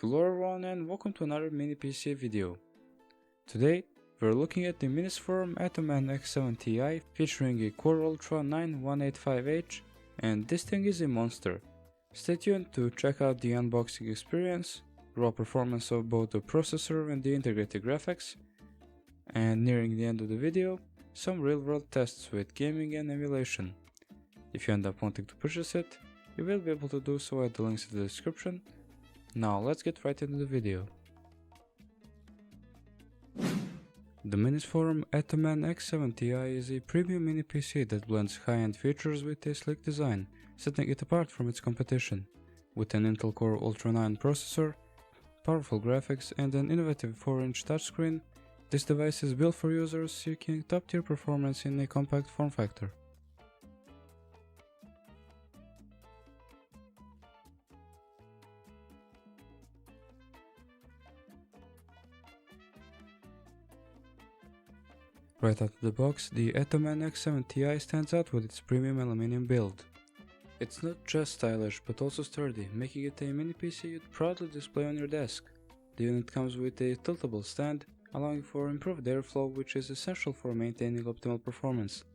Hello everyone and welcome to another mini PC video. Today we're looking at the Minisforum AtomMan X7 Ti featuring a Core Ultra 9 185H, and this thing is a monster. Stay tuned to check out the unboxing experience, raw performance of both the processor and the integrated graphics, and nearing the end of the video, some real world tests with gaming and emulation. If you end up wanting to purchase it, you will be able to do so at the links in the description. Now let's get right into the video. The Minisforum AtomMan X7 Ti is a premium mini PC that blends high-end features with a sleek design, setting it apart from its competition. With an Intel Core Ultra 9 processor, powerful graphics and an innovative 4-inch touchscreen, this device is built for users seeking top-tier performance in a compact form factor. Right out of the box, the AtomMan X7 Ti stands out with its premium aluminum build. It's not just stylish but also sturdy, making it a mini PC you'd proudly display on your desk. The unit comes with a tiltable stand, allowing for improved airflow, which is essential for maintaining optimal performance.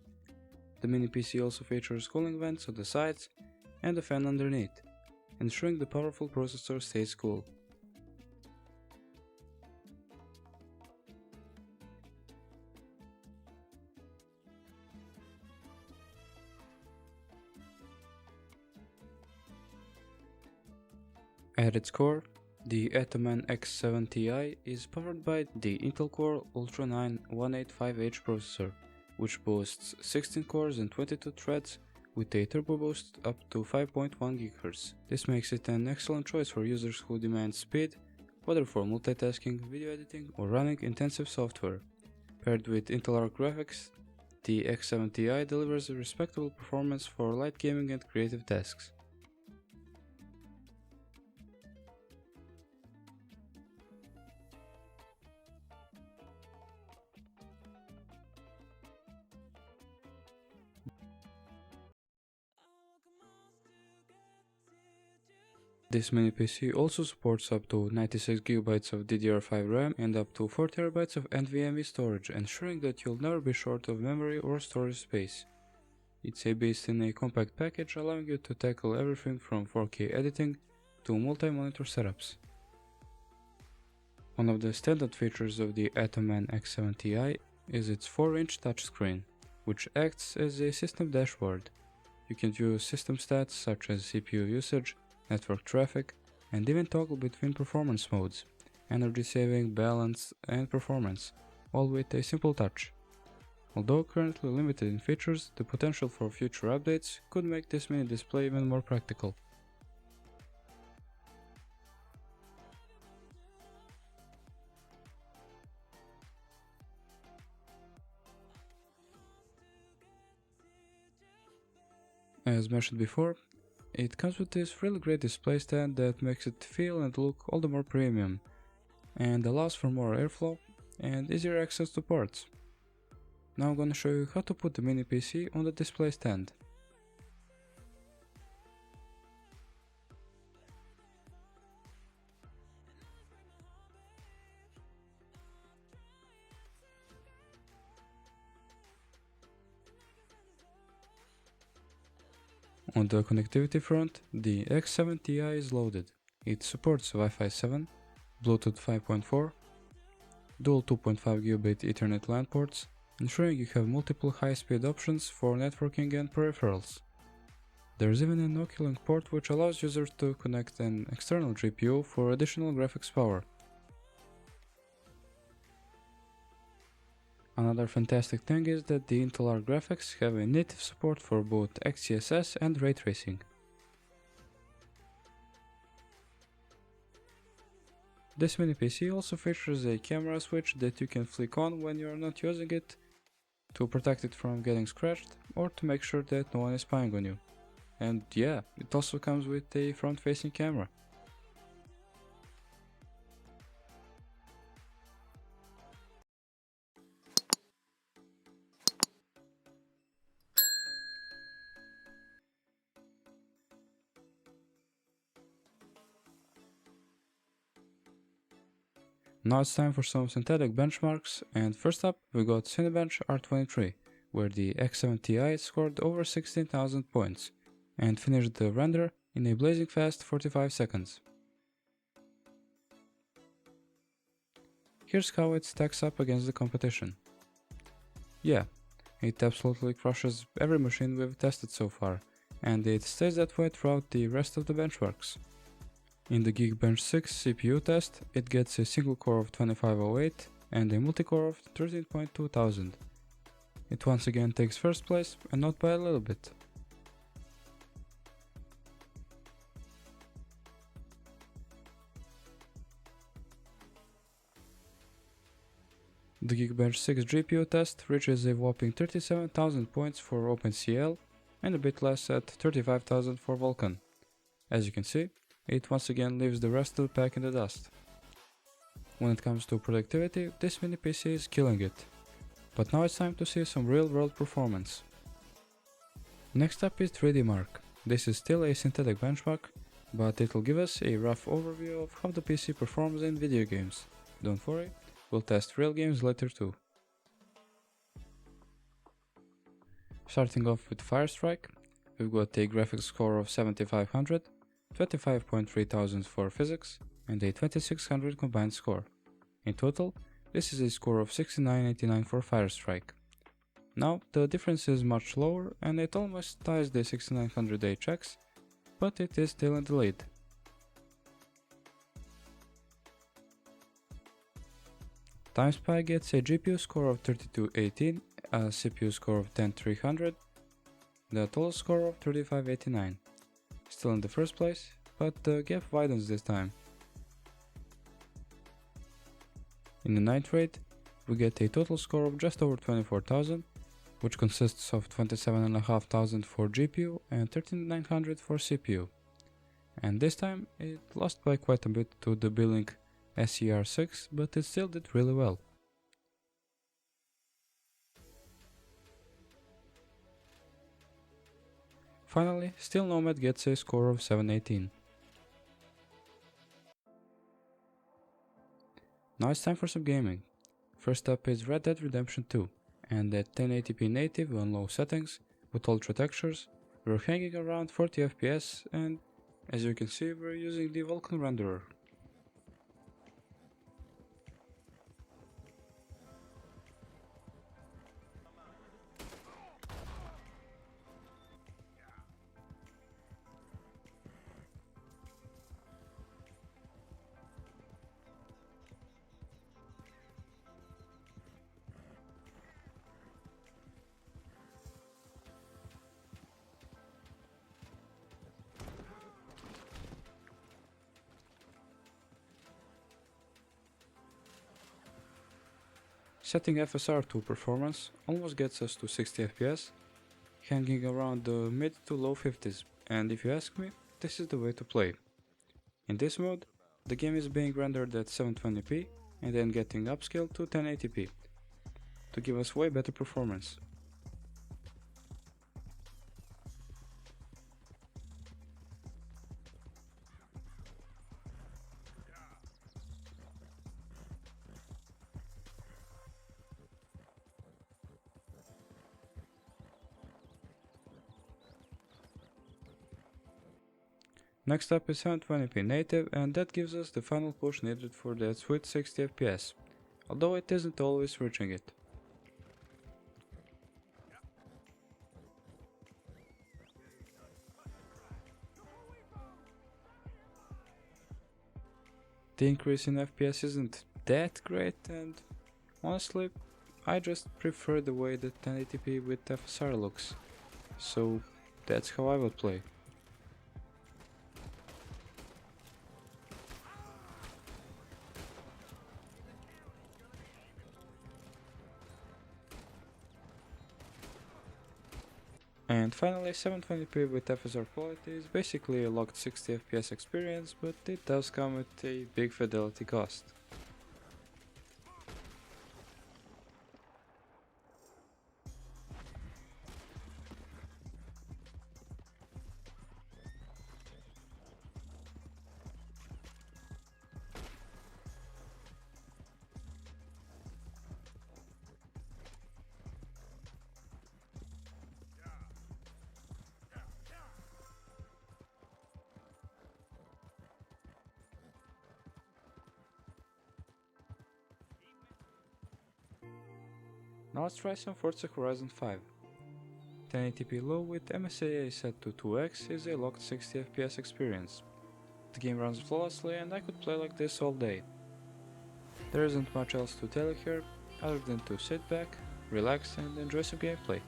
The mini PC also features cooling vents on the sides and a fan underneath, ensuring the powerful processor stays cool. At its core, the AtomMan X7 Ti is powered by the Intel Core Ultra 9 185H processor, which boasts 16 cores and 22 threads with a turbo boost up to 5.1 GHz. This makes it an excellent choice for users who demand speed, whether for multitasking, video editing, or running intensive software. Paired with Intel Arc graphics, the X7 Ti delivers a respectable performance for light gaming and creative tasks. This mini PC also supports up to 96GB of DDR5 RAM and up to 4TB of NVMe storage, ensuring that you'll never be short of memory or storage space. It's a beast in a compact package, allowing you to tackle everything from 4K editing to multi-monitor setups. One of the standout features of the AtomMan X7 Ti is its 4-inch touchscreen, which acts as a system dashboard. You can view system stats such as CPU usage, network traffic, and even toggle between performance modes, energy saving, balance, and performance, all with a simple touch. Although currently limited in features, the potential for future updates could make this mini display even more practical. As mentioned before, it comes with this really great display stand that makes it feel and look all the more premium, and allows for more airflow and easier access to parts. Now I'm gonna show you how to put the mini PC on the display stand. On the connectivity front, the X7 Ti is loaded. It supports Wi-Fi 7, Bluetooth 5.4, dual 2.5 gigabit Ethernet LAN ports, ensuring you have multiple high-speed options for networking and peripherals. There's even an Oculink port which allows users to connect an external GPU for additional graphics power. Another fantastic thing is that the Intel Arc graphics have a native support for both XeSS and ray tracing. This mini PC also features a camera switch that you can flick on when you're not using it, to protect it from getting scratched or to make sure that no one is spying on you. And yeah, it also comes with a front-facing camera. Now it's time for some synthetic benchmarks, and first up we got Cinebench R23, where the X7 Ti scored over 16,000 points, and finished the render in a blazing fast 45 seconds. Here's how it stacks up against the competition. Yeah, it absolutely crushes every machine we've tested so far, and it stays that way throughout the rest of the benchmarks. In the Geekbench 6 CPU test, it gets a single core of 2508 and a multi-core of 13,200. It once again takes first place, and not by a little bit. The Geekbench 6 GPU test reaches a whopping 37,000 points for OpenCL and a bit less at 35,000 for Vulkan. As you can see, it once again leaves the rest of the pack in the dust. When it comes to productivity, this mini PC is killing it. But now it's time to see some real world performance. Next up is 3D Mark. This is still a synthetic benchmark, but it will give us a rough overview of how the PC performs in video games. Don't worry, we'll test real games later too. Starting off with Firestrike, we've got a graphics score of 7500, 25.3 thousand for physics, and a 2600 combined score. In total, this is a score of 6989 for Firestrike. Now, the difference is much lower and it almost ties the 6900 HX, but it is still in the lead. TimeSpy gets a GPU score of 3218, a CPU score of 10300, the total score of 3589. Still in the first place, but the gap widens this time. In the night raid, we get a total score of just over 24,000, which consists of 27,500 for GPU and 13,900 for CPU. And this time it lost by quite a bit to the Bilink SER6, but it still did really well. Finally, still Nomad gets a score of 718. Now it's time for some gaming. First up is Red Dead Redemption 2, and at 1080p native on low settings, with ultra textures, we're hanging around 40 FPS, and as you can see, we're using the Vulkan renderer. Setting FSR to performance almost gets us to 60 FPS, hanging around the mid to low 50s, and if you ask me, this is the way to play. In this mode, the game is being rendered at 720p and then getting upscaled to 1080p to give us way better performance. Next up is 720p native, and that gives us the final push needed for that sweet 60 FPS, although it isn't always reaching it. The increase in FPS isn't that great, and honestly, I just prefer the way that 1080p with FSR looks, so that's how I would play. And finally, 720p with FSR quality is basically a locked 60 FPS experience, but it does come at a big fidelity cost. Now let's try some Forza Horizon 5. 1080p low with MSAA set to 2x is a locked 60 FPS experience. The game runs flawlessly and I could play like this all day. There isn't much else to tell you here, other than to sit back, relax and enjoy some gameplay.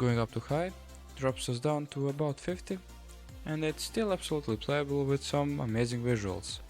Going up to high drops us down to about 50, and it's still absolutely playable with some amazing visuals.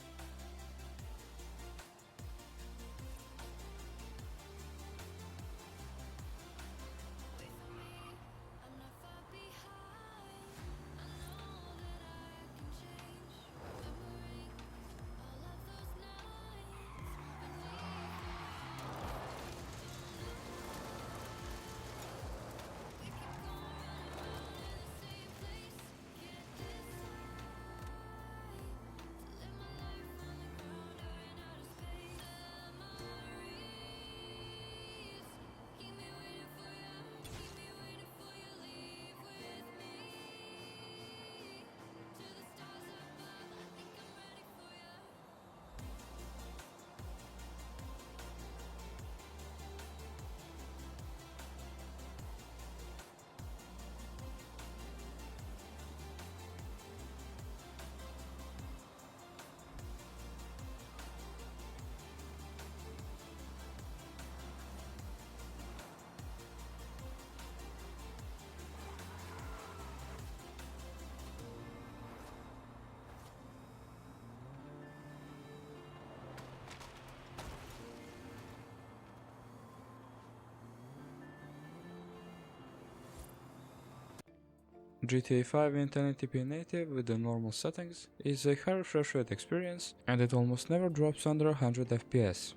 GTA 5 in 1080p native with the normal settings is a high refresh rate experience and it almost never drops under 100 FPS.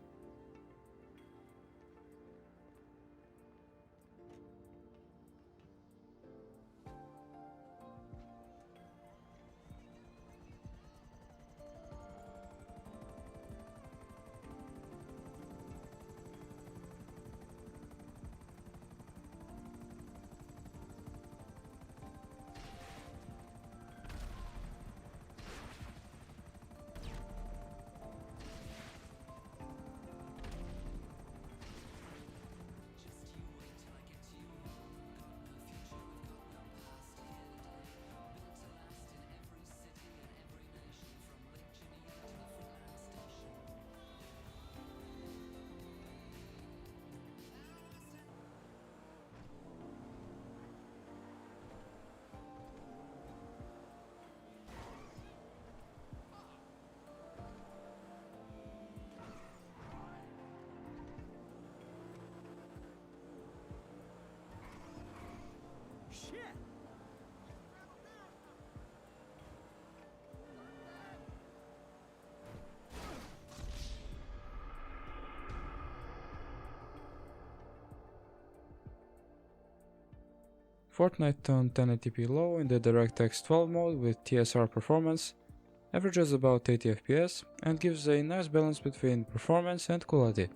Fortnite on 1080p low in the DirectX 12 mode with TSR performance averages about 80 FPS and gives a nice balance between performance and quality.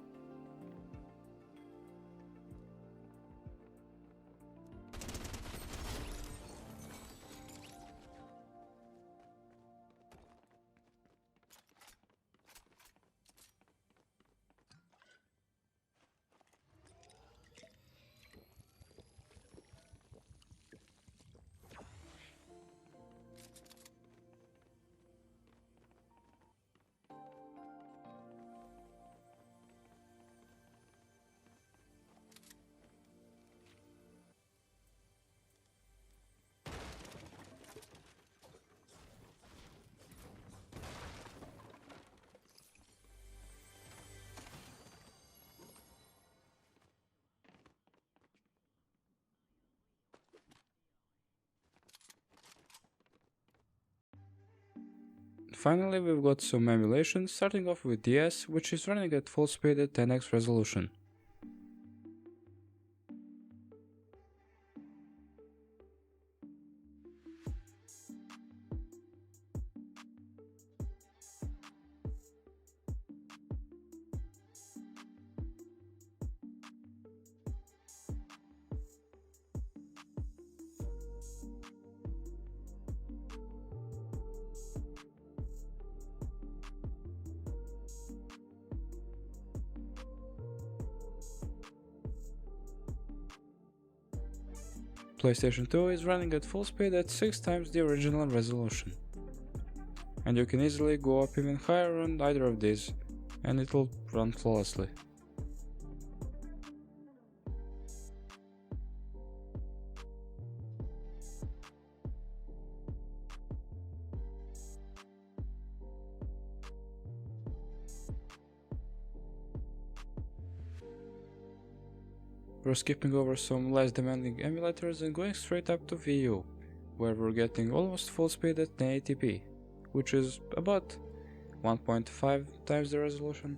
Finally, we've got some emulation, starting off with DS, which is running at full speed at 10x resolution. PlayStation 2 is running at full speed at 6 times the original resolution. And you can easily go up even higher on either of these, and it'll run flawlessly. We're skipping over some less demanding emulators and going straight up to VU, where we're getting almost full speed at 1080p, which is about 1.5 times the resolution.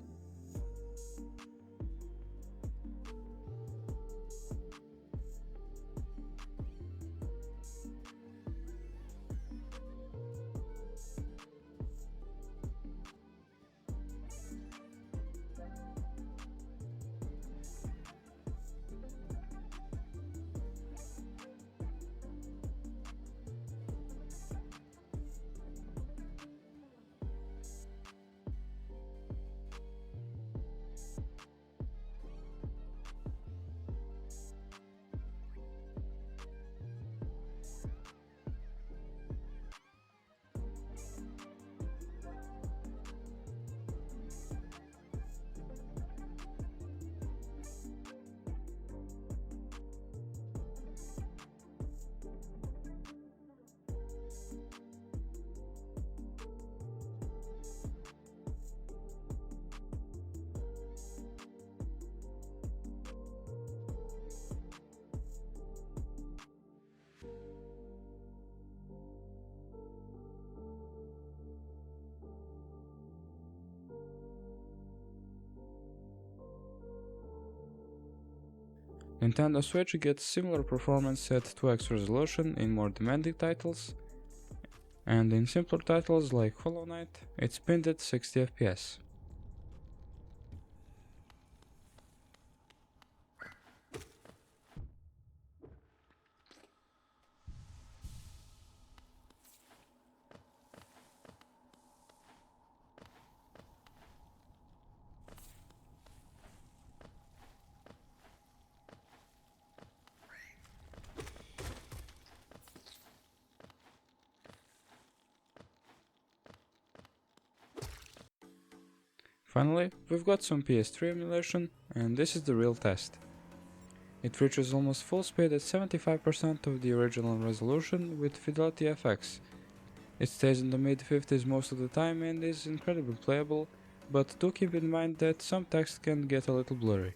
Nintendo Switch gets similar performance at 2x resolution in more demanding titles, and in simpler titles like Hollow Knight, it's pinned at 60 FPS. Finally, we've got some PS3 emulation, and this is the real test. It reaches almost full speed at 75% of the original resolution with Fidelity FX. It stays in the mid 50s most of the time and is incredibly playable, but do keep in mind that some text can get a little blurry.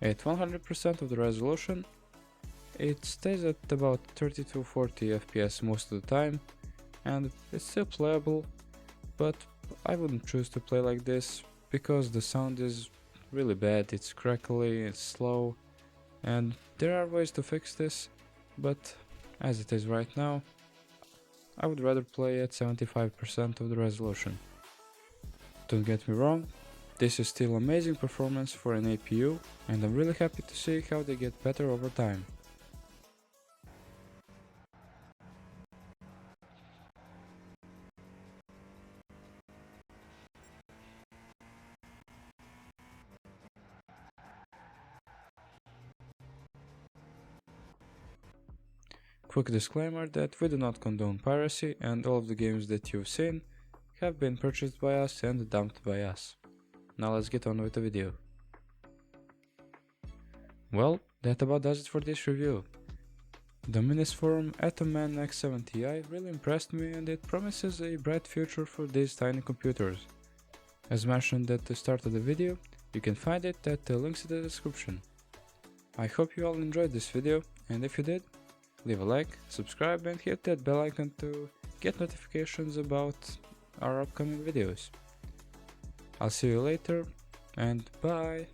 At 100% of the resolution, it stays at about 30 to 40 FPS most of the time, and it's still playable, but I wouldn't choose to play like this because the sound is really bad, it's crackly, it's slow, and there are ways to fix this, but as it is right now, I would rather play at 75% of the resolution. Don't get me wrong, this is still amazing performance for an APU, and I'm really happy to see how they get better over time. Quick disclaimer that we do not condone piracy, and all of the games that you've seen have been purchased by us and dumped by us. Now let's get on with the video. Well, that about does it for this review. The Minisforum AtomMan X7 Ti really impressed me, and it promises a bright future for these tiny computers. As mentioned at the start of the video, you can find it at the links in the description. I hope you all enjoyed this video, and if you did, leave a like, subscribe and hit that bell icon to get notifications about our upcoming videos. I'll see you later, and bye!